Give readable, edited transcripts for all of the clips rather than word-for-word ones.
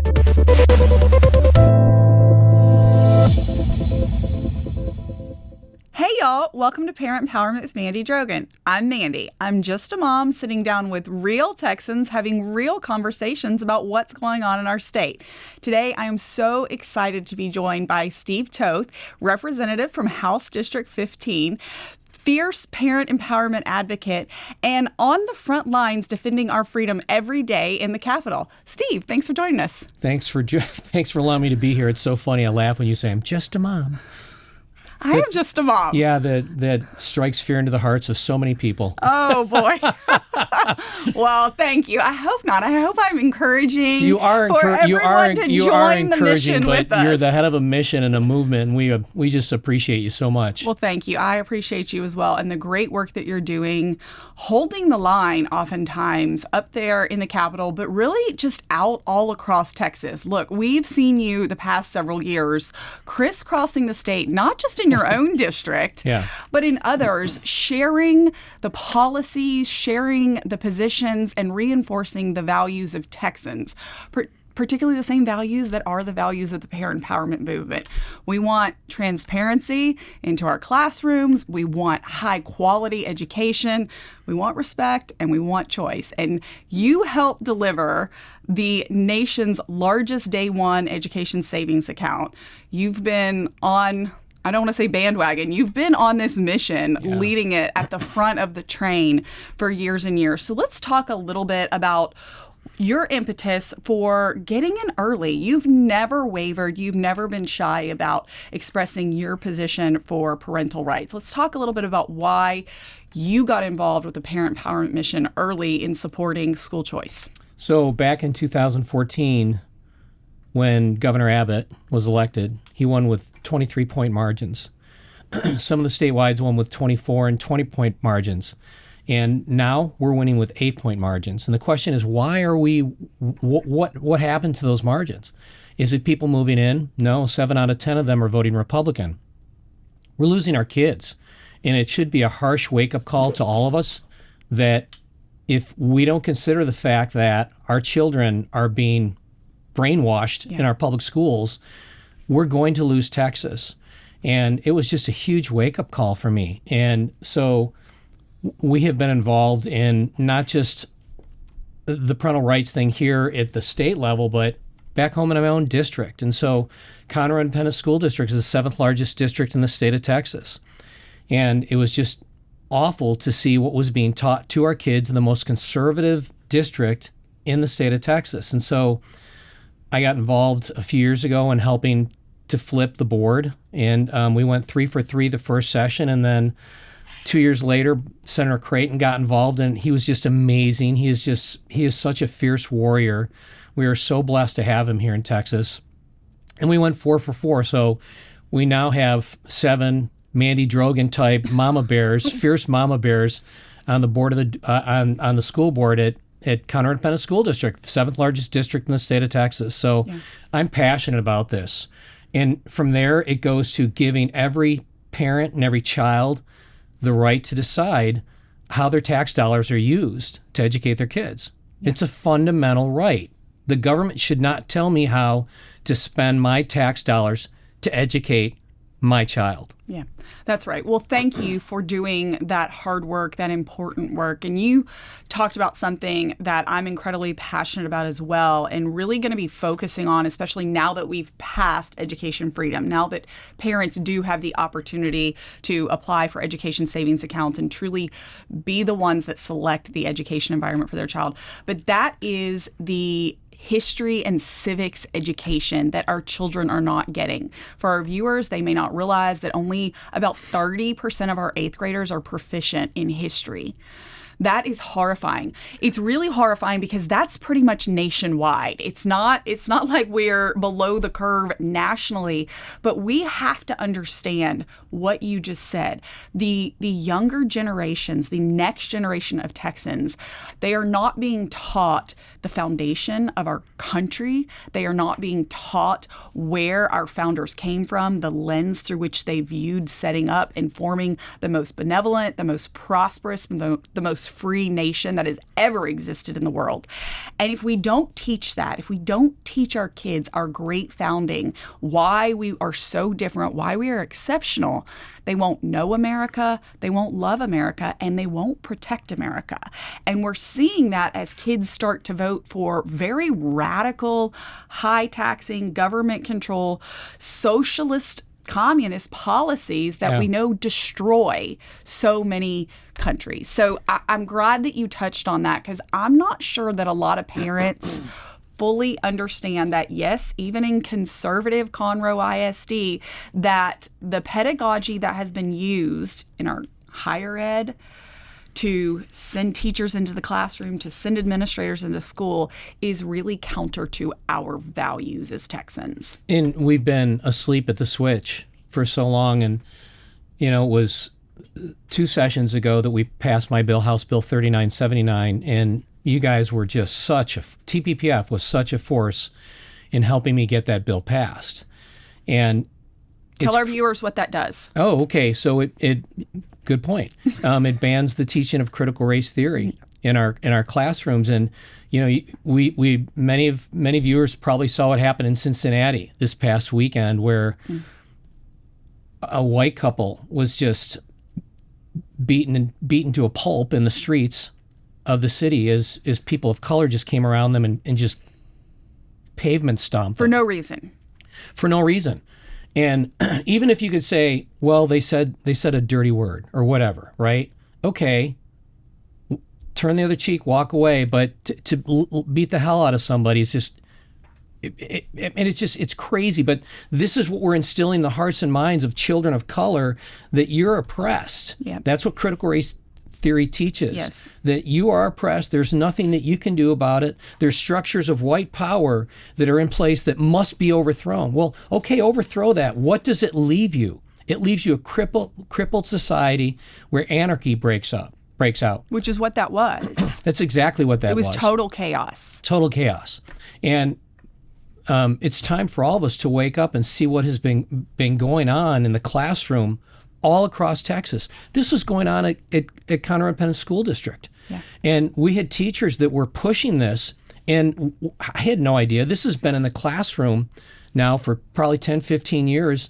Hey y'all, welcome to Parent Empowerment with Mandy Drogin. I'm Mandy. I'm just a mom sitting down with real Texans having real conversations about what's going on in our state. Today, I am so excited to be joined by Steve Toth, representative from House District 15, fierce parent empowerment advocate, and on the front lines defending our freedom every day in the Capitol. Steve, thanks for joining us. Thanks for allowing me to be here. It's so funny. I laugh when you say I'm just a mom. I am just a mom. Yeah, that strikes fear into the hearts of so many people. Oh, boy. Well, thank you. I hope not. I hope I'm encouraging everyone to join the mission with us. You're the head of a mission and a movement, and we just appreciate you so much. Well, thank you. I appreciate you as well, and the great work that you're doing, holding the line oftentimes up there in the Capitol, but really just out all across Texas. Look, we've seen you the past several years crisscrossing the state, not just in your own district, but in others, sharing the policies, sharing the positions, and reinforcing the values of Texans, particularly the same values that are the values of the parent empowerment movement. We want transparency into our classrooms. We want high quality education. We want respect, and we want choice. And you help deliver the nation's largest day one education savings account. You've been on, I don't want to say bandwagon, you've been on this mission, leading it at the front of the train for years and years. So let's talk a little bit about your impetus for getting in early. You've never wavered. You've never been shy about expressing your position for parental rights. Let's talk a little bit about why you got involved with the Parent Empowerment Mission early in supporting school choice. So back in 2014, when Governor Abbott was elected, he won with 23-point margins. Some of the statewide won with 24 and 20-point margins. And now we're winning with 8-point margins. And the question is, why are we, what happened to those margins? Is it people moving in? No, 7 out of 10 of them are voting Republican. We're losing our kids. And it should be a harsh wake-up call to all of us that if we don't consider the fact that our children are being brainwashed in our public schools, we're going to lose Texas. And it was just a huge wake-up call for me. And so we have been involved in not just the parental rights thing here at the state level, but back home in my own district. And so Conroe Independent School District is the 7th largest district in the state of Texas. And it was just awful to see what was being taught to our kids in the most conservative district in the state of Texas. And so I got involved a few years ago in helping to flip the board. And we went 3 for 3 the first session, and then 2 years later, Senator Creighton got involved, and he was just amazing. He is such a fierce warrior. We are so blessed to have him here in Texas. And we went 4 for 4. So we now have 7 Mandy Drogin type mama bears, fierce mama bears, on the board of on the school board at Conroe Independent School District, the 7th largest district in the state of Texas. So I'm passionate about this. And from there, it goes to giving every parent and every child the right to decide how their tax dollars are used to educate their kids. It's a fundamental right. The government should not tell me how to spend my tax dollars to educate my child. Yeah, that's right. Well, thank you for doing that hard work, that important work. And you talked about something that I'm incredibly passionate about as well, and really going to be focusing on, especially now that we've passed education freedom, now that parents do have the opportunity to apply for education savings accounts and truly be the ones that select the education environment for their child. But that is the history and civics education that our children are not getting. For our viewers, they may not realize that only about 30% of our 8th graders are proficient in history. That is horrifying. It's really horrifying because that's pretty much nationwide. It's not like we're below the curve nationally, but we have to understand what you just said. The younger generations, the next generation of Texans, they are not being taught the foundation of our country. They are not being taught where our founders came from, the lens through which they viewed setting up and forming the most benevolent, the most prosperous, the most free nation that has ever existed in the world. And if we don't teach that, if we don't teach our kids our great founding, why we are so different, why we are exceptional, they won't know America, they won't love America, and they won't protect America. And we're seeing that as kids start to vote for very radical, high-taxing, government control, socialist, communist policies that we know destroy so many countries. So I'm glad that you touched on that, because I'm not sure that a lot of parents fully understand that, yes, even in conservative Conroe ISD, that the pedagogy that has been used in our higher ed to send teachers into the classroom, to send administrators into school, is really counter to our values as Texans. And we've been asleep at the switch for so long. And, you know, it was 2 sessions ago that we passed my bill, House Bill 3979, and you guys were just TPPF was such a force in helping me get that bill passed. And tell our viewers what that does. Oh, okay. So it good point. It bans the teaching of critical race theory in our classrooms. And, you know, we many viewers probably saw what happened in Cincinnati this past weekend, where a white couple was just beaten to a pulp in the streets of the city as people of color just came around them and just pavement stomped them. For no reason. For no reason. And even if you could say, well, they said a dirty word or whatever, right? Okay, turn the other cheek, walk away. But to beat the hell out of somebody is just, it's crazy. But this is what we're instilling in the hearts and minds of children of color, that you're oppressed. Yeah. That's what critical race theory teaches. Yes. That you are oppressed. There's nothing that you can do about it. There's structures of white power that are in place that must be overthrown. Well, okay, overthrow that. What does it leave you? It leaves you a crippled society where anarchy breaks out. Which is what that was. That's exactly what that was. It was total chaos. Total chaos. And it's time for all of us to wake up and see what has been going on in the classroom all across Texas. This was going on at Conroe Independent School District. Yeah. And we had teachers that were pushing this, and I had no idea. This has been in the classroom now for probably 10, 15 years,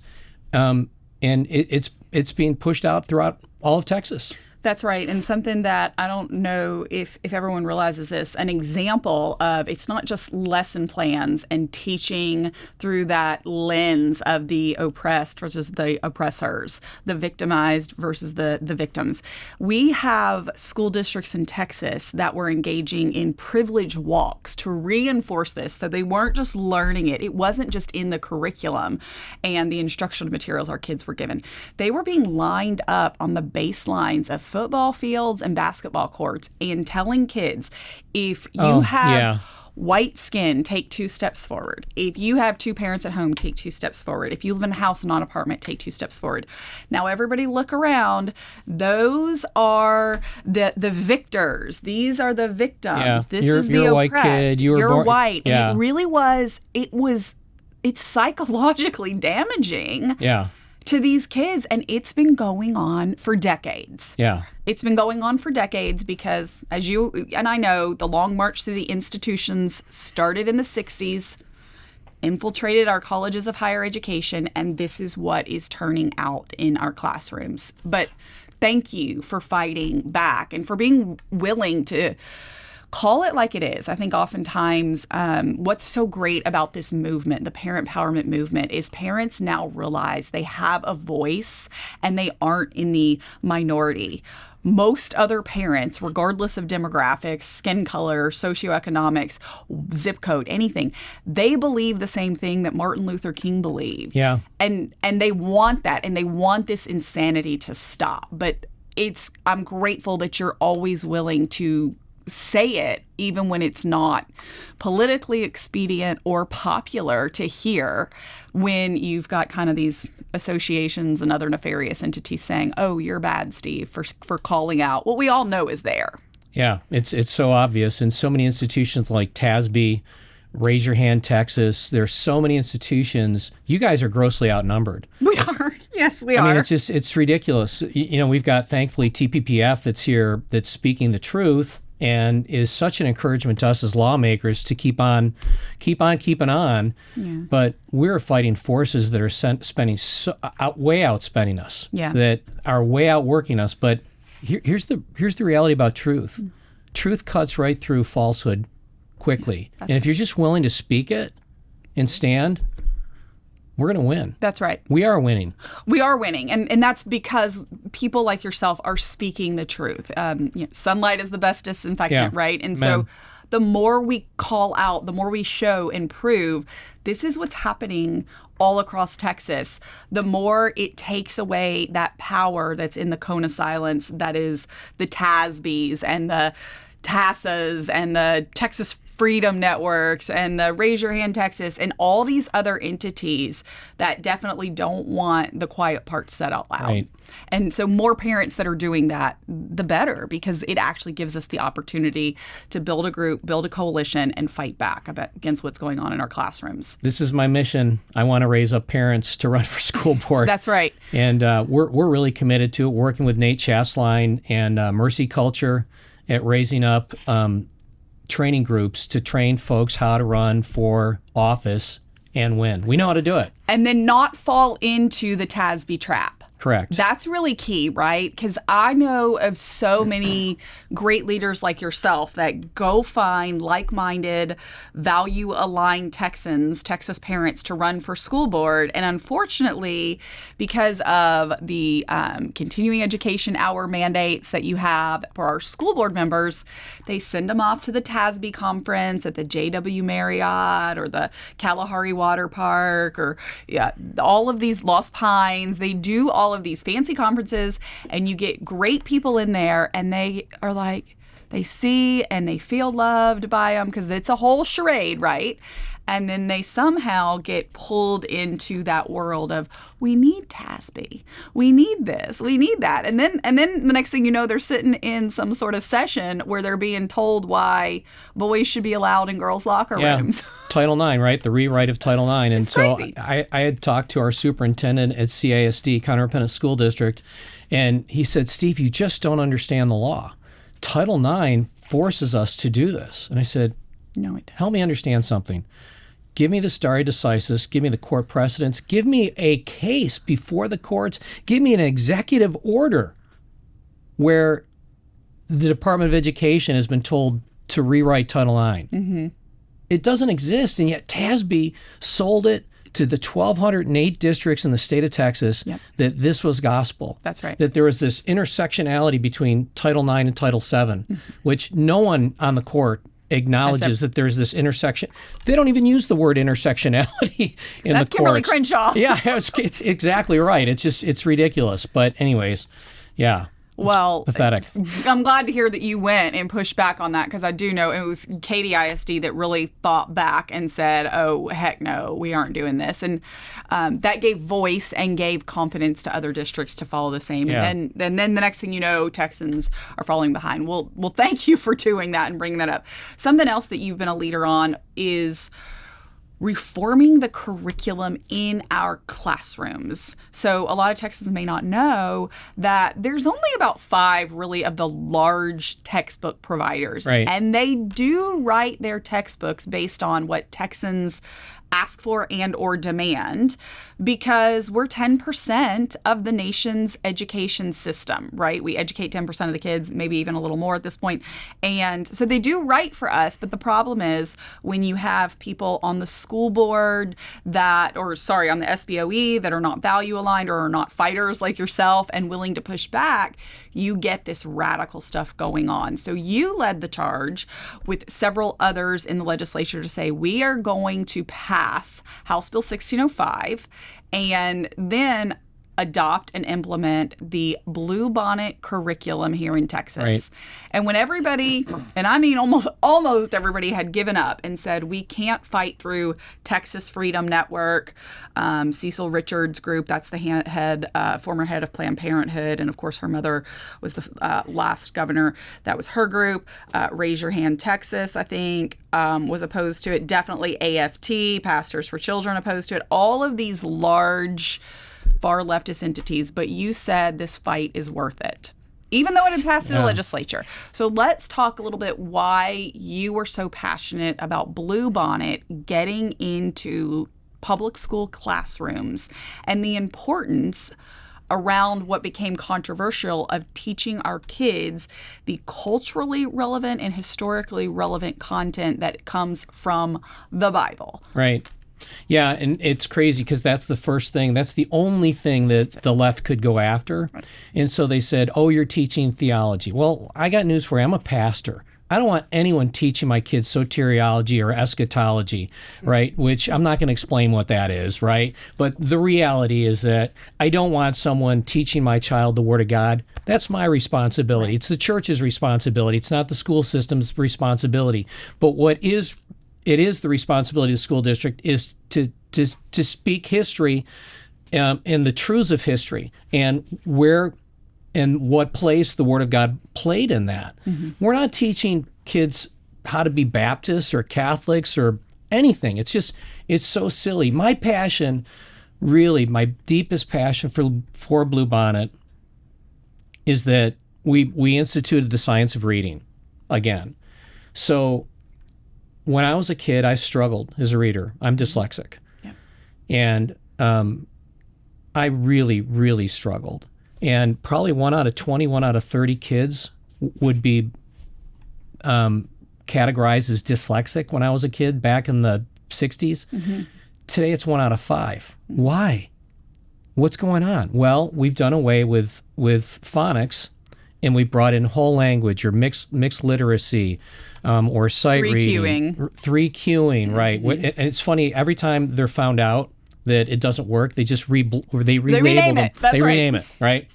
and it's being pushed out throughout all of Texas. That's right. And something that I don't know if everyone realizes this, an example of, it's not just lesson plans and teaching through that lens of the oppressed versus the oppressors, the victimized versus the victims. We have school districts in Texas that were engaging in privilege walks to reinforce this, so they weren't just learning it. It wasn't just in the curriculum and the instructional materials our kids were given. They were being lined up on the baselines of football fields and basketball courts and telling kids, if you have white skin, take 2 steps forward. If you have 2 parents at home, take 2 steps forward. If you live in a house, not an apartment, take 2 steps forward. Now, everybody look around. Those are the victors. These are the victims. Yeah. This you're is the a oppressed. White kid. You're white. Yeah. And it really was, it's psychologically damaging. Yeah. To these kids, and it's been going on for decades. Yeah. It's been going on for decades because, as you and I know, the long march through the institutions started in the 60s, infiltrated our colleges of higher education, and this is what is turning out in our classrooms. But thank you for fighting back and for being willing to call it like it is. I think oftentimes what's so great about this movement, the parent empowerment movement, is parents now realize they have a voice and they aren't in the minority. Most other parents, regardless of demographics, skin color, socioeconomics, zip code, anything, they believe the same thing that Martin Luther King believed. Yeah. And they want that, and they want this insanity to stop. But I'm grateful that you're always willing to say it, even when it's not politically expedient or popular to hear, when you've got kind of these associations and other nefarious entities saying, oh, you're bad, Steve, for calling out what we all know is there. Yeah, it's so obvious. And so many institutions like TASB, Raise Your Hand Texas, there's so many institutions. You guys are grossly outnumbered. We are. Yes, we are. I mean, it's ridiculous. We've got, thankfully, TPPF that's here, that's speaking the truth and is such an encouragement to us as lawmakers to keeping on. Yeah. But we're fighting forces that are spending way outspending us, that are way outworking us. But here's the reality about truth. Truth cuts right through falsehood quickly. And if you're just willing to speak it and stand, we're going to win. That's right. We are winning. We are winning. And that's because people like yourself are speaking the truth. Sunlight is the best disinfectant, right? And so the more we call out, the more we show and prove this is what's happening all across Texas, the more it takes away that power that's in the cone of silence that is the TASBs and the TASAs and the Texas Freedom Networks and the Raise Your Hand Texas and all these other entities that definitely don't want the quiet part said out loud. Right. And so more parents that are doing that, the better, because it actually gives us the opportunity to build a group, build a coalition, and fight back against what's going on in our classrooms. This is my mission. I want to raise up parents to run for school board. That's right. And we're really committed to it, working with Nate Chasline and Mercy Culture at raising up training groups to train folks how to run for office and win. We know how to do it. And then not fall into the TASB trap. Correct. That's really key, right? Because I know of so many great leaders like yourself that go find like-minded, value-aligned Texas parents to run for school board. And unfortunately, because of the continuing education hour mandates that you have for our school board members, they send them off to the TASB conference at the JW Marriott or the Kalahari Water Park or all of these Lost Pines. They do all of these fancy conferences, and you get great people in there, and they are like, they see and they feel loved by them because it's a whole charade, right? And then they somehow get pulled into that world of, we need TASB, we need this, we need that. And then the next thing you know, they're sitting in some sort of session where they're being told why boys should be allowed in girls' locker rooms. Title IX, right? The rewrite of Title IX. And it's crazy. So I had talked to our superintendent at CISD, County Independent School District, and he said, Steve, you just don't understand the law. Title IX forces us to do this. And I said, no, it doesn't. Help me understand something. Give me the stare decisis. Give me the court precedents. Give me a case before the courts. Give me an executive order where the Department of Education has been told to rewrite Title IX. Mm-hmm. It doesn't exist, and yet TASB sold it to the 1,208 districts in the state of Texas that this was gospel. That's right. That there was this intersectionality between Title IX and Title VII, which no one on the court acknowledges that there's this intersection. They don't even use the word intersectionality in the courts. That's Kimberly Crenshaw. Yeah, it's exactly right. It's ridiculous. But anyways, yeah. Well, pathetic. I'm glad to hear that you went and pushed back on that, because I do know it was Katy ISD that really fought back and said, oh, heck no, we aren't doing this. And that gave voice and gave confidence to other districts to follow the same. Yeah. And then the next thing you know, Texans are falling behind. Well, thank you for doing that and bringing that up. Something else that you've been a leader on is reforming the curriculum in our classrooms. So a lot of Texans may not know that there's only about 5 really of the large textbook providers. Right. And they do write their textbooks based on what Texans ask for and or demand, because we're 10% of the nation's education system, right? We educate 10% of the kids, maybe even a little more at this point. And so they do write for us, but the problem is when you have people on the school board on the SBOE that are not value aligned or are not fighters like yourself and willing to push back, you get this radical stuff going on. So you led the charge with several others in the legislature to say, we are going to pass House Bill 1605, and then adopt and implement the Bluebonnet curriculum here in Texas. Right. And when everybody, and I mean almost everybody, had given up and said, we can't fight through Texas Freedom Network, Cecil Richards' group, that's the former head of Planned Parenthood, and of course her mother was the last governor. That was her group. Raise Your Hand Texas, I think, was opposed to it. Definitely AFT, Pastors for Children, opposed to it. All of these large far leftist entities, but you said this fight is worth it, even though it had passed through the legislature. So let's talk a little bit why you were so passionate about Bluebonnet getting into public school classrooms and the importance around what became controversial of teaching our kids the culturally relevant and historically relevant content that comes from the Bible. Right. Yeah, and it's crazy because that's the first thing. That's the only thing that the left could go after. Right. And so they said, oh, you're teaching theology. Well, I got news for you. I'm a pastor. I don't want anyone teaching my kids soteriology or eschatology, right? Which I'm not going to explain what that is, right? But the reality is that I don't want someone teaching my child the Word of God. That's my responsibility. Right. It's the church's responsibility. It's not the school system's responsibility. But it is the responsibility of the school district is to speak history and the truths of history and where and what place the Word of God played in that. Mm-hmm. We're not teaching kids how to be Baptists or Catholics or anything. It's so silly. My passion, really, my deepest passion for Bluebonnet is that we instituted the science of reading again. So when I was a kid, I struggled as a reader. I'm dyslexic. Yeah. And I really, really struggled. And probably 1 out of 20, 1 out of 30 kids would be categorized as dyslexic when I was a kid back in the 60s. Mm-hmm. Today, it's 1 out of 5. Why? What's going on? Well, we've done away with phonics, and we brought in whole language or mixed literacy, or sight reading. 3Qing, right. Mm-hmm. And it's funny, every time they're found out that it doesn't work, they just relabel them. They rename it, right?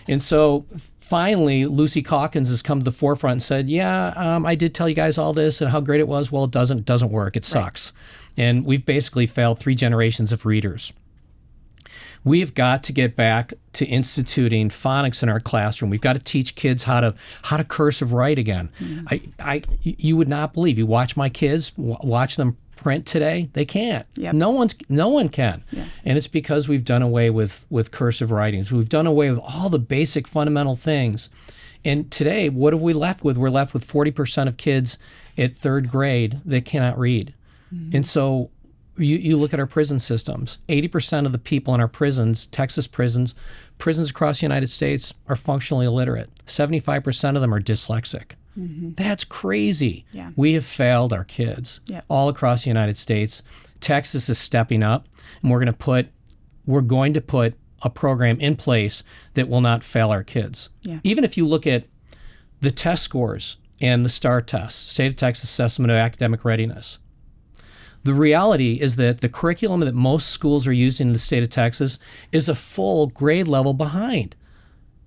And so finally, Lucy Calkins has come to the forefront and said, I did tell you guys all this and how great it was. Well, it doesn't work. It sucks. Right. And we've basically failed 3 generations of readers. We've got to get back to instituting phonics in our classroom. We've got to teach kids how to cursive write again. Mm-hmm. You would not believe. You watch my kids, watch them print today. They can't. Yep. No one can. Yeah. And it's because we've done away with cursive writing. We've done away with all the basic fundamental things. And today, what have we left with? We're left with 40% of kids at 3rd grade that cannot read. Mm-hmm. And so you look at our prison systems, 80% of the people in our prisons, Texas prisons across the United States, are functionally illiterate. 75% of them are dyslexic. Mm-hmm. That's crazy. Yeah. We have failed our kids all across the United States. Texas is stepping up, and we're going to put a program in place that will not fail our kids. Yeah. Even if you look at the test scores and the STAR test, State of Texas Assessment of Academic Readiness, the reality is that the curriculum that most schools are using in the state of Texas is a full grade level behind.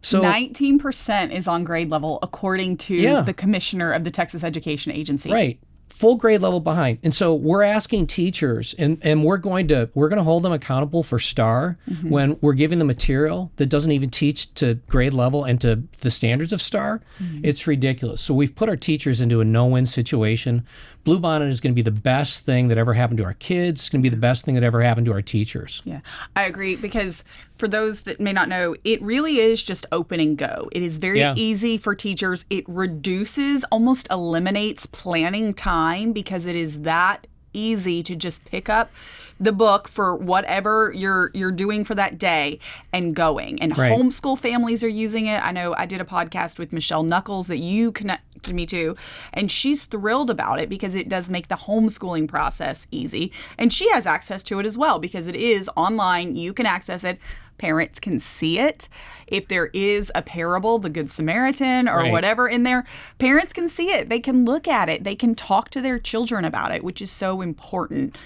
So 19% is on grade level, according to the commissioner of the Texas Education Agency. Right. Full grade level behind. And so we're asking teachers, and we're going to hold them accountable for STAR when we're giving them material that doesn't even teach to grade level and to the standards of STAR. Mm-hmm. It's ridiculous. So we've put our teachers into a no-win situation. Bluebonnet is going to be the best thing that ever happened to our kids. It's going to be the best thing that ever happened to our teachers. Yeah, I agree, because for those that may not know, it really is just open and go. It is very easy for teachers. It reduces, almost eliminates planning time, because it is that easy to just pick up the book for whatever you're doing for that day and going. And homeschool families are using it. I know I did a podcast with Michelle Knuckles that you connected me to, and she's thrilled about it because it does make the homeschooling process easy. And she has access to it as well because it is online. You can access it. parents can see it. If there is a parable, the Good Samaritan or Right. whatever in there, parents can see it. They can look at it. They can talk to their children about it, which is so important.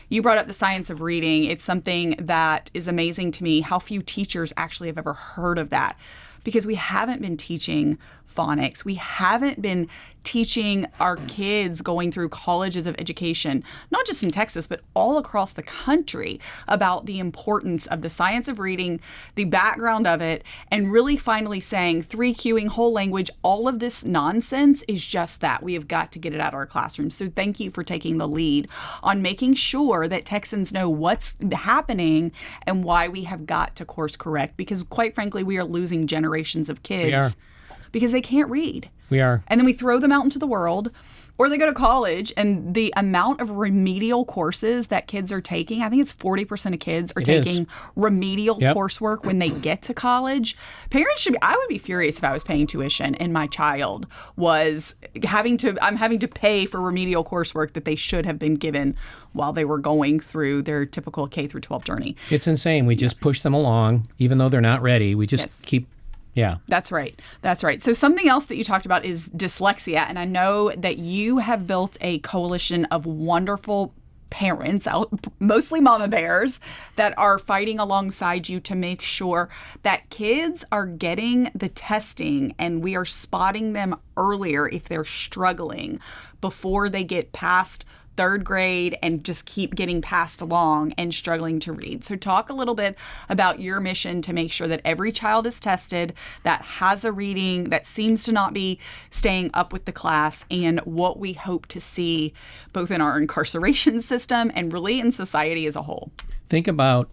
You brought up the science of reading. It's something that is amazing to me how few teachers actually have ever heard of that, because we haven't been teaching phonics. We haven't been teaching our kids going through colleges of education, not just in Texas, but all across the country, about the importance of the science of reading, the background of it, and really finally saying 3Qing, whole language, all of this nonsense is just that. We have got to get it out of our classrooms. So thank you for taking the lead on making sure that Texans know what's happening and why we have got to course correct, because quite frankly, we are losing generations of kids. We are. Because they can't read. We are. And then we throw them out into the world, or they go to college, and the amount of remedial courses that kids are taking, I think it's 40% of kids are taking remedial coursework when they get to college. Parents should be, I would be furious if I was paying tuition and my child was having to pay for remedial coursework that they should have been given while they were going through their typical K through 12 journey. It's insane. We just push them along, even though they're not ready. We just keep. Yeah. That's right. That's right. So something else that you talked about is dyslexia. And I know that you have built a coalition of wonderful parents, out, mostly mama bears, that are fighting alongside you to make sure that kids are getting the testing and we are spotting them earlier if they're struggling before they get past third grade and just keep getting passed along and struggling to read. So talk a little bit about your mission to make sure that every child is tested, that has a reading, that seems to not be staying up with the class, and what we hope to see both in our incarceration system and really in society as a whole. Think about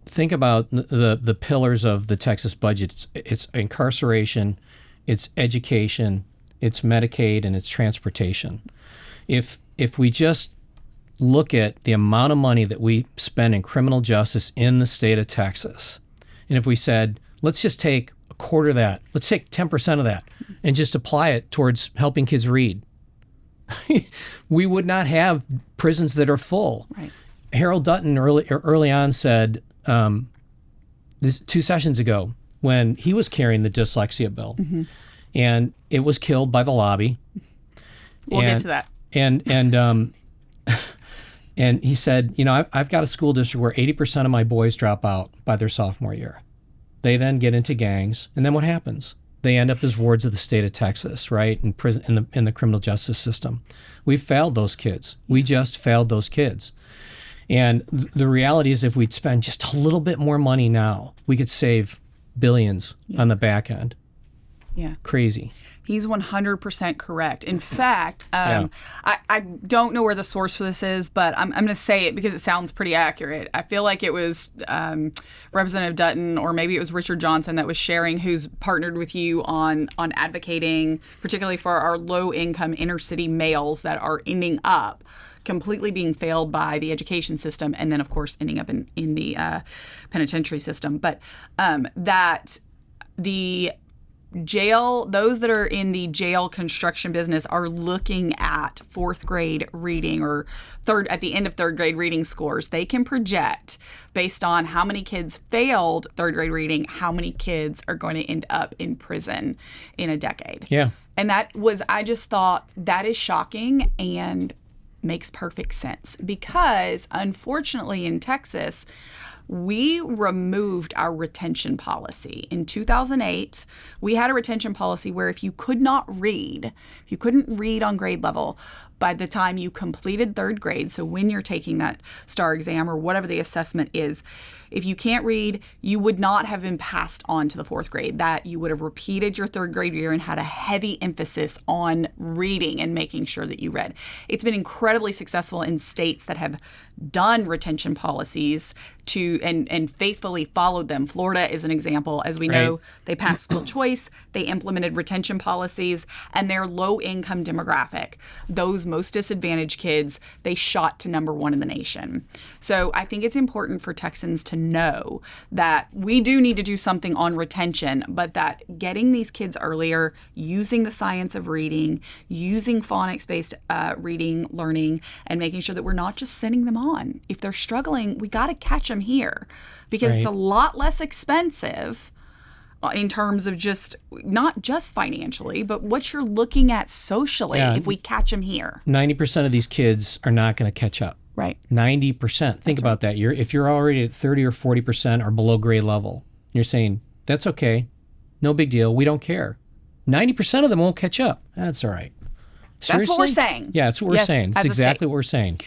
the pillars of the Texas budget. It's incarceration, it's education, it's Medicaid, and it's transportation. If we just look at the amount of money that we spend in criminal justice in the state of Texas, and if we said, let's just take a quarter of that, let's take 10% of that, and just apply it towards helping kids read, we would not have prisons that are full. Right. Harold Dutton early on said, this 2 sessions ago, when he was carrying the dyslexia bill, and it was killed by the lobby. We'll get to that. And he said, I've got a school district where 80% of my boys drop out by their sophomore year. They then get into gangs, and then what happens? They end up as wards of the state of Texas, right? In prison, in the criminal justice system. We failed those kids. We just failed those kids. And the reality is, if we'd spend just a little bit more money now, we could save billions on the back end. Yeah. Crazy. He's 100% correct. In fact, I don't know where the source for this is, but I'm going to say it because it sounds pretty accurate. I feel like it was Representative Dutton, or maybe it was Richard Johnson, that was sharing, who's partnered with you on advocating, particularly for our low-income inner-city males that are ending up completely being failed by the education system, and then, of course, ending up in the penitentiary system. But that the jail, those that are in the jail construction business are looking at fourth grade reading, or at the end of third grade reading scores. They can project, based on how many kids failed third grade reading, how many kids are going to end up in prison in a decade. Yeah. And I just thought that is shocking and makes perfect sense, because unfortunately in Texas, we removed our retention policy. In 2008, we had a retention policy where if you couldn't read on grade level by the time you completed third grade, so when you're taking that STAR exam or whatever the assessment is, if you can't read, you would not have been passed on to the fourth grade. That you would have repeated your third grade year and had a heavy emphasis on reading and making sure that you read. It's been incredibly successful in states that have done retention policies and faithfully followed them. Florida is an example. As we know, they passed school choice, they implemented retention policies, and their low-income demographic, those most disadvantaged kids, they shot to number 1 in the nation. So I think it's important for Texans to know that we do need to do something on retention, but that getting these kids earlier, using the science of reading, using phonics-based reading, learning, and making sure that we're not just sending them on. If they're struggling, we got to catch them here because it's a lot less expensive in terms of just not just financially, but what you're looking at socially if we catch them here. 90% of these kids are not going to catch up. Right. 90%. Think about that. If you're already at 30 or 40% or below grade level, you're saying, that's okay. No big deal. We don't care. 90% of them won't catch up. That's all right. Seriously? That's what we're saying. Yeah, that's what we're saying. That's exactly what we're saying.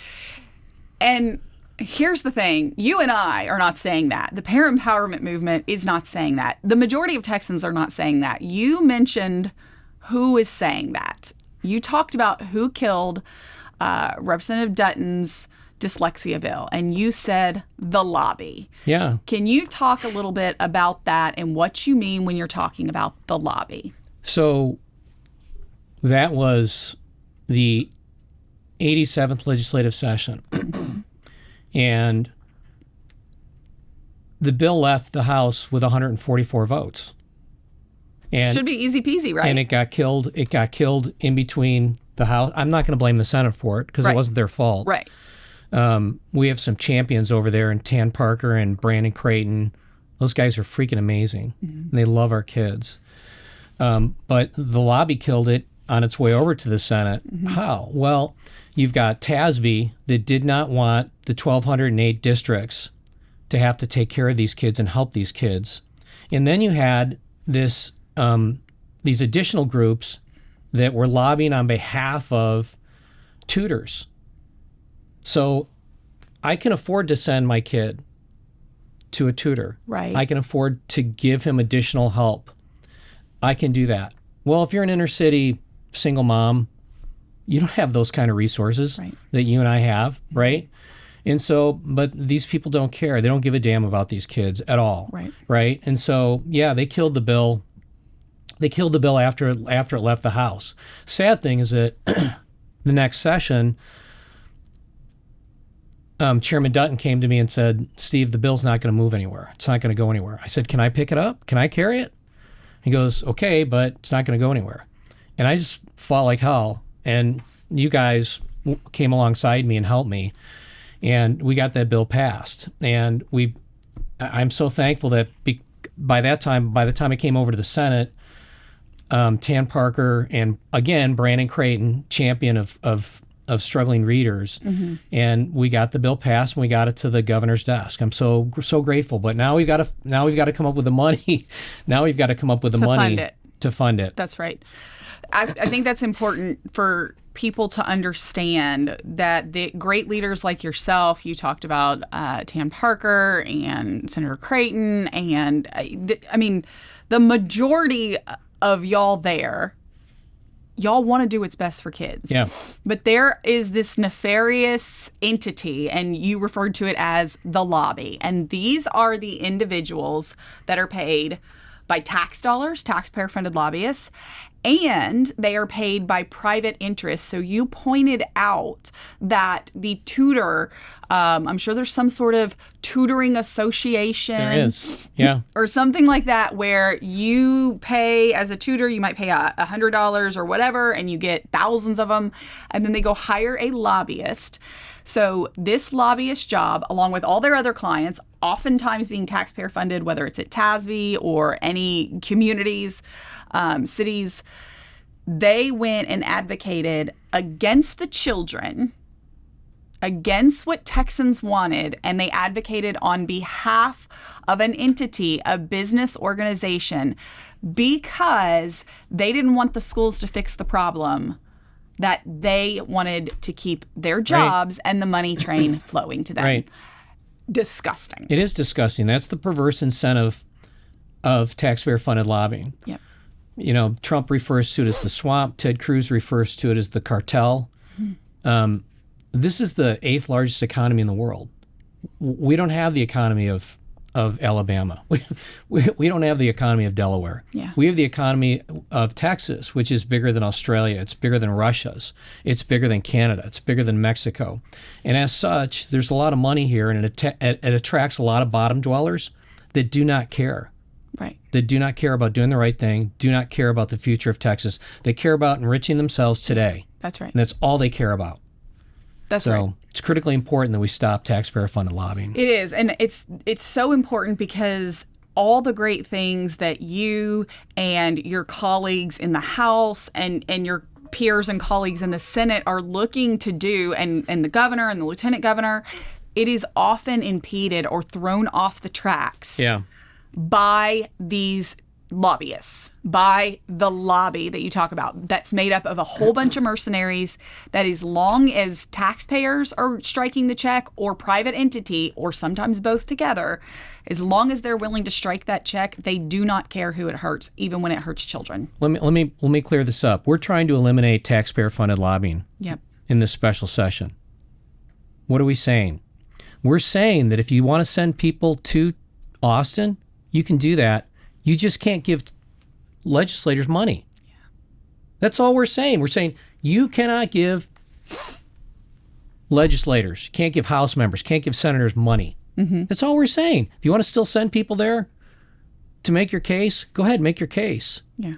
And here's the thing. You and I are not saying that. The parent empowerment movement is not saying that. The majority of Texans are not saying that. You mentioned who is saying that. You talked about who killed Representative Dutton's dyslexia bill, and you said the lobby. Yeah. Can you talk a little bit about that and what you mean when you're talking about the lobby? So that was the 87th legislative session. And the bill left the House with 144 votes. And should be easy peasy, right? And it got killed. It got killed in between the House. I'm not going to blame the Senate for it because it wasn't their fault. Right. We have some champions over there in Tan Parker and Brandon Creighton. Those guys are freaking amazing. Mm-hmm. They love our kids. But the lobby killed it on its way over to the Senate. Mm-hmm. How? Well, you've got TASB that did not want the 1,208 districts to have to take care of these kids and help these kids. And then you had these additional groups that were lobbying on behalf of tutors. So I can afford to send my kid to a tutor. Right. I can afford to give him additional help. I can do that. Well, if you're an inner city single mom, you don't have those kind of resources that you and I have, right? And so, but these people don't care. They don't give a damn about these kids at all, right? And so, yeah, they killed the bill. They killed the bill after it left the House. Sad thing is that the next session, Chairman Dutton came to me and said, Steve, the bill's not going to move anywhere. It's not going to go anywhere. I said, can I pick it up? Can I carry it? He goes, okay, but it's not going to go anywhere. And I just fought like hell. And you guys came alongside me and helped me. And we got that bill passed. And I'm so thankful that by the time it came over to the Senate, Tan Parker and, again, Brandon Creighton, champion of struggling readers, and we got the bill passed and we got it to the governor's desk. I'm so grateful. But now we've got to come up with the money. Now we've got to come up with the money to fund it. That's right. I think that's important for people to understand that the great leaders like yourself, you talked about Tan Parker and Senator Creighton, and the majority of y'all there, y'all want to do what's best for kids. Yeah. But there is this nefarious entity, and you referred to it as the lobby. And these are the individuals that are paid by tax dollars, taxpayer-funded lobbyists, and they are paid by private interests. So you pointed out that the tutor, I'm sure there's some sort of tutoring association. There is, yeah. Or something like that where you pay, as a tutor, you might pay $100 or whatever, and you get thousands of them, and then they go hire a lobbyist. So this lobbyist job, along with all their other clients, oftentimes being taxpayer funded, whether it's at TASB or any communities, cities, they went and advocated against the children, against what Texans wanted, and they advocated on behalf of an entity, a business organization, because they didn't want the schools to fix the problem, that they wanted to keep their jobs and the money train flowing to them. Right. Disgusting. It is disgusting. That's the perverse incentive of taxpayer-funded lobbying. Yep. You know, Trump refers to it as the swamp. Ted Cruz refers to it as the cartel. This is the 8th largest economy in the world. We don't have the economy of of Alabama. We don't have the economy of Delaware. Yeah. We have the economy of Texas, which is bigger than Australia. It's bigger than Russia's. It's bigger than Canada. It's bigger than Mexico. And as such, there's a lot of money here, and it attracts a lot of bottom dwellers that do not care. Right. That do not care about doing the right thing, do not care about the future of Texas. They care about enriching themselves today. That's right. And that's all they care about. That's right. So it's critically important that we stop taxpayer-funded lobbying. It is. And it's so important because all the great things that you and your colleagues in the House and your peers and colleagues in the Senate are looking to do, and the governor and the lieutenant governor, it is often impeded or thrown off the tracks. Yeah. By these lobbyists, by the lobby that you talk about, that's made up of a whole bunch of mercenaries, that as long as taxpayers are striking the check or private entity, or sometimes both together, as long as they're willing to strike that check, they do not care who it hurts, even when it hurts children. Let me clear this up. We're trying to eliminate taxpayer-funded lobbying in this special session. What are we saying? We're saying that if you want to send people to Austin, you can do that. You just can't give legislators money. Yeah. That's all we're saying. We're saying you cannot give legislators, can't give House members, can't give senators money. Mm-hmm. That's all we're saying. If you want to still send people there to make your case, go ahead, make your case. Yeah.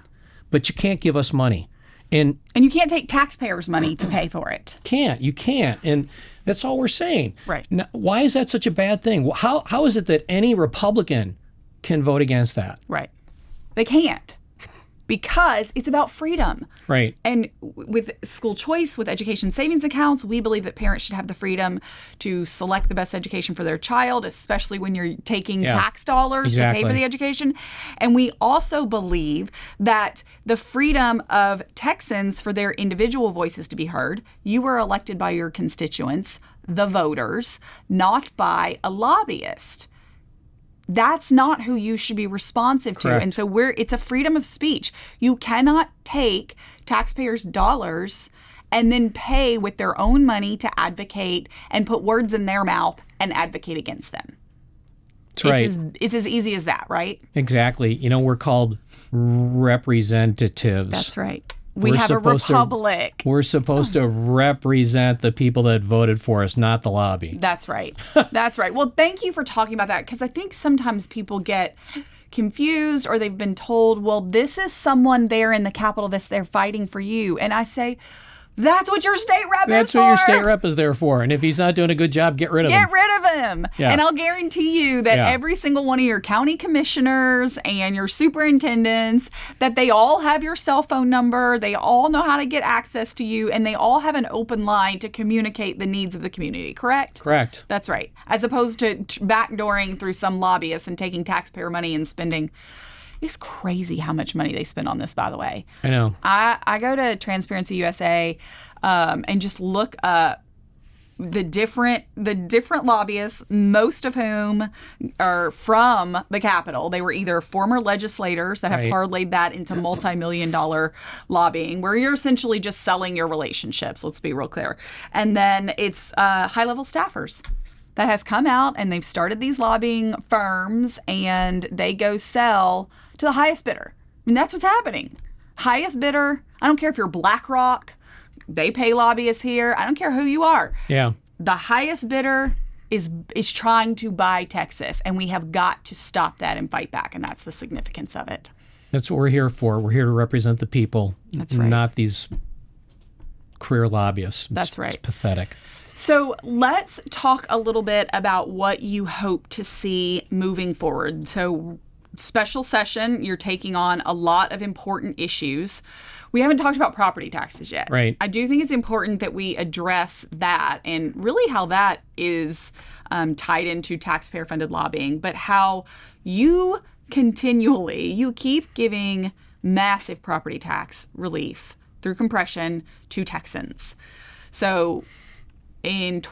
But you can't give us money. And you can't take taxpayers' money to pay for it. You can't. And that's all we're saying. Right. Now, why is that such a bad thing? How is it that any Republican can vote against that? Right. They can't, because it's about freedom. Right. And with school choice, with education savings accounts, we believe that parents should have the freedom to select the best education for their child, especially when you're taking tax dollars to pay for the education. And we also believe that the freedom of Texans for their individual voices to be heard. You were elected by your constituents, the voters, not by a lobbyist. That's not who you should be responsive to. Correct. And so it's a freedom of speech. You cannot take taxpayers' dollars and then pay with their own money to advocate and put words in their mouth and advocate against them. That's right. It's as easy as that, right? Exactly. We're called representatives. That's right. We have a republic. We're supposed to represent the people that voted for us, not the lobby. That's right. That's right. Well, thank you for talking about that, because I think sometimes people get confused, or they've been told, well, this is someone there in the Capitol that's there fighting for you. And I say, that's what your state rep is for. That's what your state rep is there for. And if he's not doing a good job, get rid of him. Get rid of him. Yeah. And I'll guarantee you that every single one of your county commissioners and your superintendents, that they all have your cell phone number. They all know how to get access to you. And they all have an open line to communicate the needs of the community. Correct? Correct. That's right. As opposed to backdooring through some lobbyists and taking taxpayer money and spending. It's crazy how much money they spend on this, by the way. I know. I go to Transparency USA and just look up the different lobbyists, most of whom are from the Capitol. They were either former legislators that have parlayed that into multi-million-dollar lobbying, where you're essentially just selling your relationships. Let's be real clear. And then it's high-level staffers that has come out, and they've started these lobbying firms, and they go sell to the highest bidder. I mean, that's what's happening. Highest bidder. I don't care if you're BlackRock. They pay lobbyists here. I don't care who you are. Yeah. The highest bidder is trying to buy Texas, and we have got to stop that and fight back, and that's the significance of it. That's what we're here for. We're here to represent the people, that's right, not these career lobbyists. That's right. It's pathetic. So let's talk a little bit about what you hope to see moving forward. So special session, you're taking on a lot of important issues. We haven't talked about property taxes yet. Right. I do think it's important that we address that, and really how that is tied into taxpayer-funded lobbying, but how you keep giving massive property tax relief through compression to Texans. So in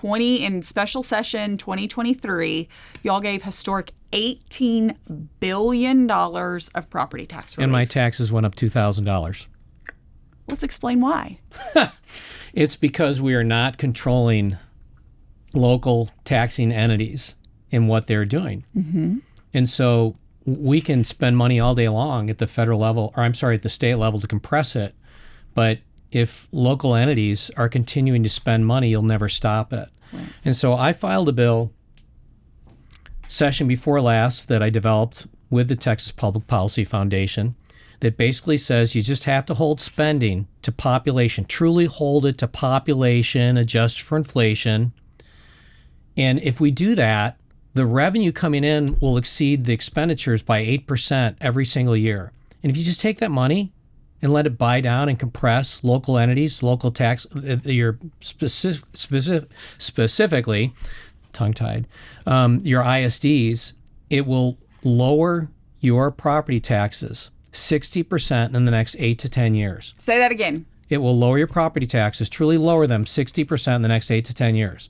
special session 2023, y'all gave historic $18 billion of property tax relief. And my taxes went up $2,000. Let's explain why. It's because we are not controlling local taxing entities in what they're doing. Mm-hmm. And so we can spend money all day long at the federal level, or I'm sorry, at the state level to compress it. But if local entities are continuing to spend money, you'll never stop it. Right. And so I filed a bill session before last that I developed with the Texas Public Policy Foundation that basically says you just have to hold spending to population, truly hold it to population, adjust for inflation. And if we do that, the revenue coming in will exceed the expenditures by 8% every single year. And if you just take that money and let it buy down and compress local entities, local tax, your specifically, tongue-tied, your ISDs, it will lower your property taxes 60% in the next 8 to 10 years. Say that again. It will lower your property taxes, truly lower them 60% in the next 8 to 10 years,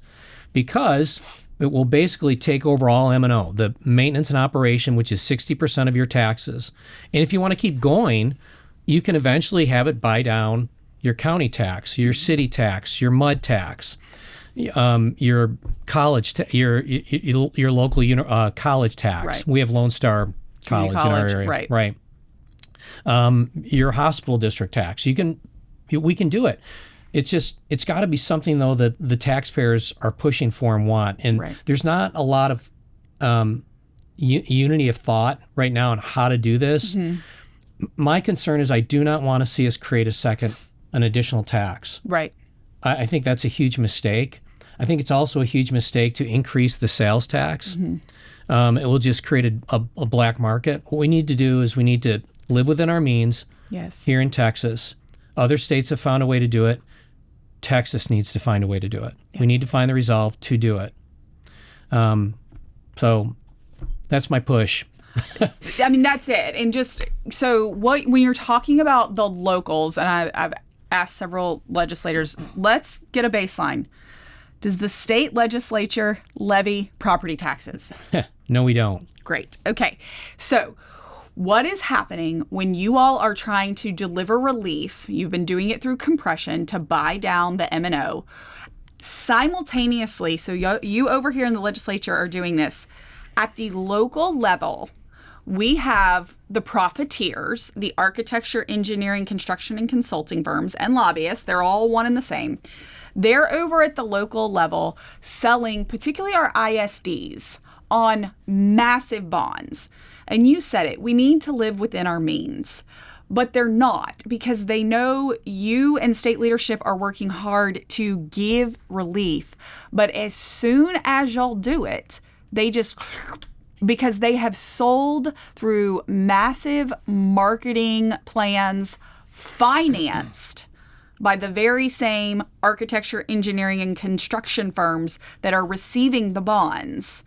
because it will basically take over all M&O, the maintenance and operation, which is 60% of your taxes. And if you want to keep going, you can eventually have it buy down your county tax, your city tax, your mud tax, your college, your local college tax. Right. We have Lone Star College in our area. Right. Your hospital district tax. We can do it. It's got to be something, though, that the taxpayers are pushing for and want. And there's not a lot of unity of thought right now on how to do this. Mm-hmm. My concern is I do not want to see us create an additional tax. Right. I think that's a huge mistake. I think it's also a huge mistake to increase the sales tax. Mm-hmm. It will just create a black market. What we need to do is we need to live within our means here in Texas. Other states have found a way to do it. Texas needs to find a way to do it. Yeah. We need to find the resolve to do it. So that's my push. I mean, that's it. And just so when you're talking about the locals, and I've asked several legislators, let's get a baseline. Does the state legislature levy property taxes? No, we don't. Great. Okay. So what is happening when you all are trying to deliver relief? You've been doing it through compression to buy down the M&O. Simultaneously, so you over here in the legislature are doing this. At the local level, we have the profiteers, the architecture, engineering, construction, and consulting firms, and lobbyists. They're all one and the same. They're over at the local level selling, particularly our ISDs, on massive bonds. And you said it, we need to live within our means. But they're not, because they know you and state leadership are working hard to give relief. But as soon as y'all do it, they just, because they have sold through massive marketing plans financed by the very same architecture, engineering, and construction firms that are receiving the bonds.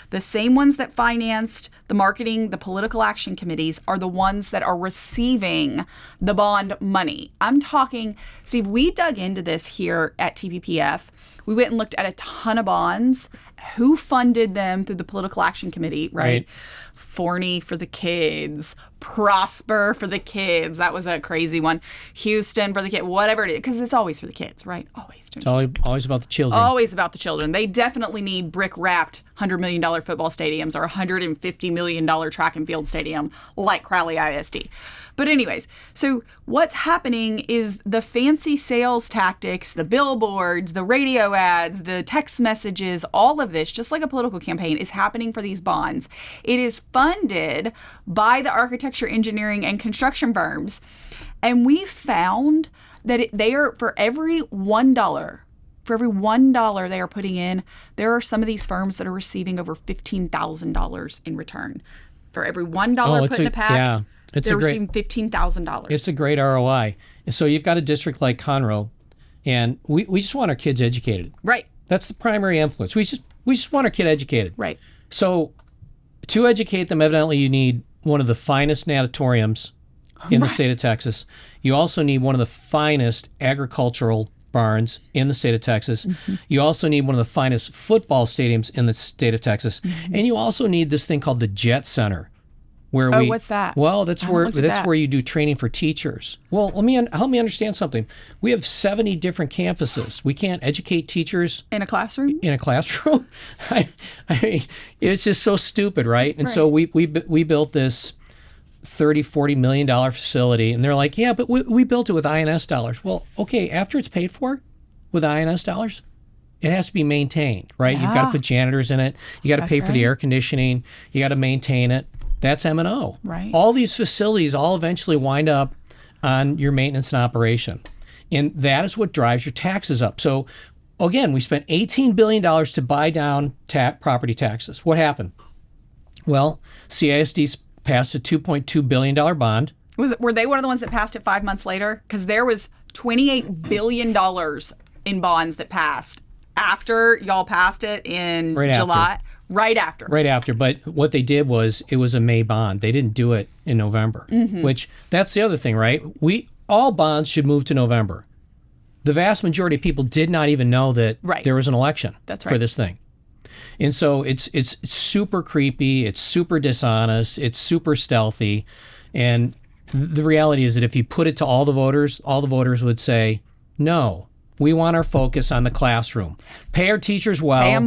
The same ones that financed the marketing, the political action committees are the ones that are receiving the bond money. I'm talking, Steve, we dug into this here at TPPF. We went and looked at a ton of bonds. Who funded them through the political action committee, right? Forney for the kids, Prosper for the kids. That was a crazy one. Houston for the kids, whatever it is, because it's always for the kids, right? Always. It's always about the children. Always about the children. They definitely need brick-wrapped $100 million football stadiums or $150 million track and field stadium like Crowley ISD. But anyways, so what's happening is the fancy sales tactics, the billboards, the radio ads, the text messages, all of this, just like a political campaign, is happening for these bonds. It is funded by the architecture, engineering, and construction firms. And we found that they are, for every $1 they are putting in, there are some of these firms that are receiving over $15,000 in return. For every $1 put in a pack, they're receiving $15,000. It's a great ROI. And so you've got a district like Conroe, and we just want our kids educated. Right. That's the primary influence. We just want our kid educated. Right. So to educate them, evidently you need one of the finest natatoriums in the state of Texas. You also need one of the finest agricultural barns in the state of Texas. Mm-hmm. You also need one of the finest football stadiums in the state of Texas. Mm-hmm. And you also need this thing called the Jet Center where Oh, what's that? Well, that's I haven't looked at that. where you do training for teachers. Well, help me understand something. We have 70 different campuses. We can't educate teachers In a classroom? in a classroom. I mean, it's just so stupid, right? And so we built this $30-40 million facility, and they're like, yeah, but we built it with INS dollars. Well, okay, after it's paid for with INS dollars, it has to be maintained, right? You've got to put janitors in it. You got to pay for the air conditioning. You got to maintain it. That's M&O. Right. All these facilities all eventually wind up on your maintenance and operation. And that is what drives your taxes up. So again, we spent $18 billion to buy down property taxes. What happened? Well, CISD passed a $2.2 billion bond. Were they one of the ones that passed it 5 months later? Because there was $28 billion in bonds that passed after y'all passed it in July. Right after. But what they did was it was a May bond. They didn't do it in November, which that's the other thing, right? All bonds should move to November. The vast majority of people did not even know that there was an election for this thing. And so it's super creepy. It's super dishonest. It's super stealthy. And the reality is that if you put it to all the voters would say, no. We want our focus on the classroom. Pay our teachers well. Pay them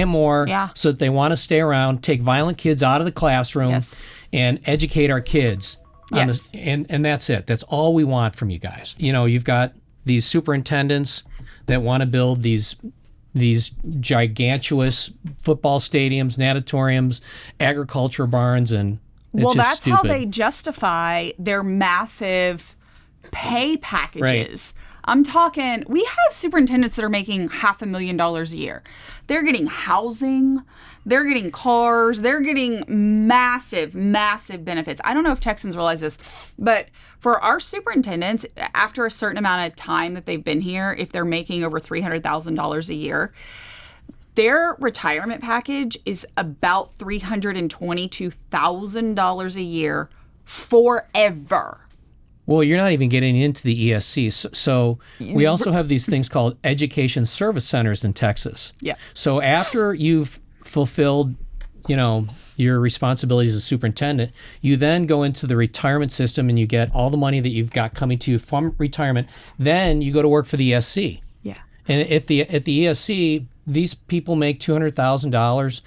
more. Yeah. So that they want to stay around, take violent kids out of the classroom, and educate our kids. Yes. And that's it. That's all we want from you guys. You know, you've got these superintendents that want to build these gigantuous football stadiums, natatoriums, agriculture barns, and it's just stupid. How they justify their massive pay packages. Right. I'm talking, we have superintendents that are making $500,000 a year. They're getting housing, they're getting cars, they're getting massive, massive benefits. I don't know if Texans realize this, but for our superintendents, after a certain amount of time that they've been here, if they're making over $300,000 a year, their retirement package is about $322,000 a year forever. Well, you're not even getting into the ESC. So we also have these things called education service centers in Texas. Yeah. So after you've fulfilled, your responsibilities as a superintendent, you then go into the retirement system and you get all the money that you've got coming to you from retirement. Then you go to work for the ESC. Yeah. And at the ESC, these people make $200,000.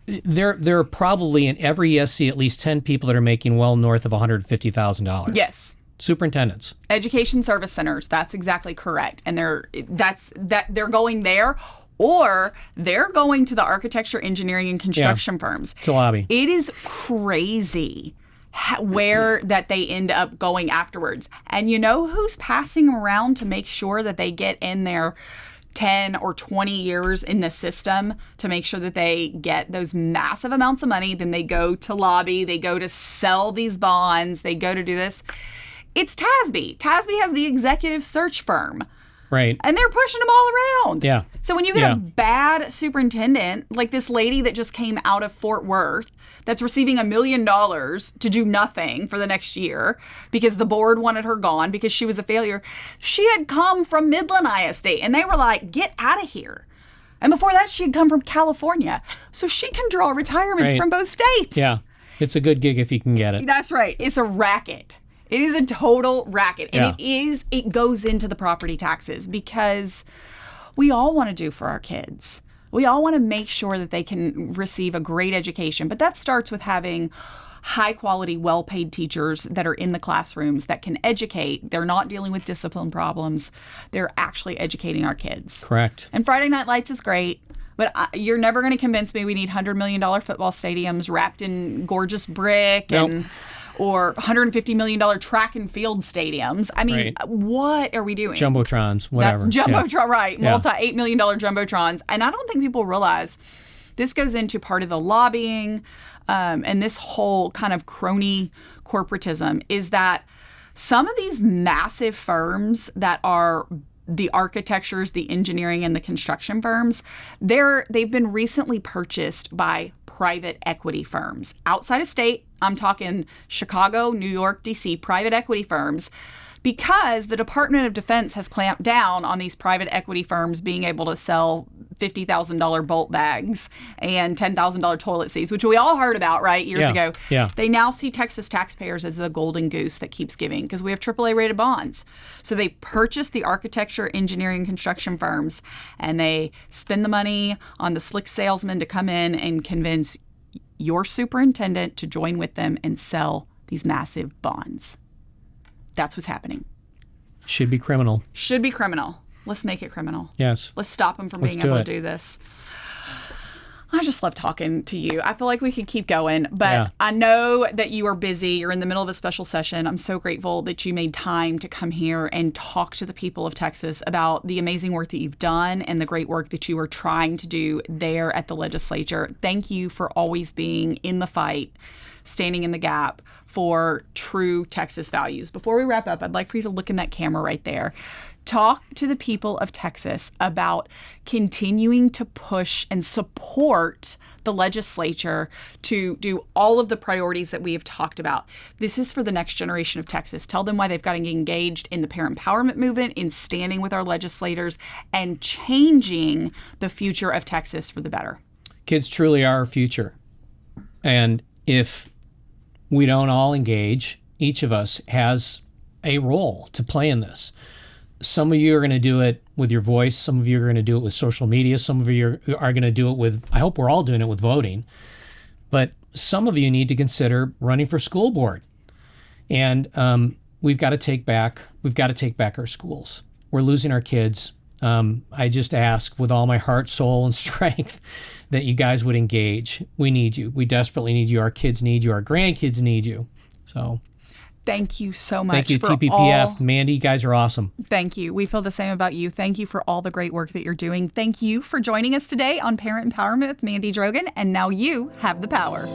There are probably in every ESC at least 10 people that are making well north of $150,000. Yes. Superintendents. Education service centers. That's exactly correct. And they're going there, or they're going to the architecture, engineering, and construction firms. To lobby. It is crazy where that they end up going afterwards. And you know who's passing around to make sure that they get in there 10 or 20 years in the system to make sure that they get those massive amounts of money? Then they go to lobby, they go to sell these bonds, they go to do this. It's TASB. TASB has the executive search firm. Right. And they're pushing them all around. Yeah. So when you get a bad superintendent, like this lady that just came out of Fort Worth, that's receiving $1 million to do nothing for the next year because the board wanted her gone because she was a failure. She had come from Midland ISD, and they were like, get out of here. And before that, she had come from California. So she can draw retirements from both states. Yeah. It's a good gig if you can get it. That's right. It's a racket. It is a total racket. And it goes into the property taxes because we all want to do for our kids. We all want to make sure that they can receive a great education. But that starts with having high quality, well-paid teachers that are in the classrooms that can educate. They're not dealing with discipline problems. They're actually educating our kids. Correct. And Friday Night Lights is great. But you're never going to convince me we need $100 million football stadiums wrapped in gorgeous brick or $150 million track and field stadiums. I mean, what are we doing? Jumbotrons, whatever. Right. $8 million Jumbotrons. And I don't think people realize this goes into part of the lobbying and this whole kind of crony corporatism is that some of these massive firms that are the architectures, the engineering, and the construction firms, they've been recently purchased by private equity firms outside of state. I'm talking Chicago, New York, D.C., private equity firms, because the Department of Defense has clamped down on these private equity firms being able to sell $50,000 bolt bags and $10,000 toilet seats, which we all heard about, right, years ago. Yeah. They now see Texas taxpayers as the golden goose that keeps giving because we have AAA rated bonds. So they purchase the architecture, engineering, construction firms, and they spend the money on the slick salesmen to come in and convince your superintendent to join with them and sell these massive bonds. That's what's happening. Should be criminal. Should be criminal. Let's make it criminal. Yes. Let's stop them from being able to do this. I just love talking to you. I feel like we could keep going, but I know that you are busy. You're in the middle of a special session. I'm so grateful that you made time to come here and talk to the people of Texas about the amazing work that you've done and the great work that you are trying to do there at the legislature. Thank you for always being in the fight, standing in the gap for true Texas values. Before we wrap up, I'd like for you to look in that camera right there. Talk to the people of Texas about continuing to push and support the legislature to do all of the priorities that we have talked about. This is for the next generation of Texas. Tell them why they've got to get engaged in the parent empowerment movement, in standing with our legislators, and changing the future of Texas for the better. Kids truly are our future. And if we don't all engage, each of us has a role to play in this. Some of you are going to do it with your voice. Some of you are going to do it with social media. Some of you are going to do it with, I hope we're all doing it with voting. But some of you need to consider running for school board. And we've got to take back our schools. We're losing our kids. I just ask with all my heart, soul, and strength that you guys would engage. We need you. We desperately need you. Our kids need you. Our grandkids need you. So thank you so much. Thank you, TPPF. Mandy, you guys are awesome. Thank you. We feel the same about you. Thank you for all the great work that you're doing. Thank you for joining us today on Parent Empowerment with Mandy Drogin. And now you have the power.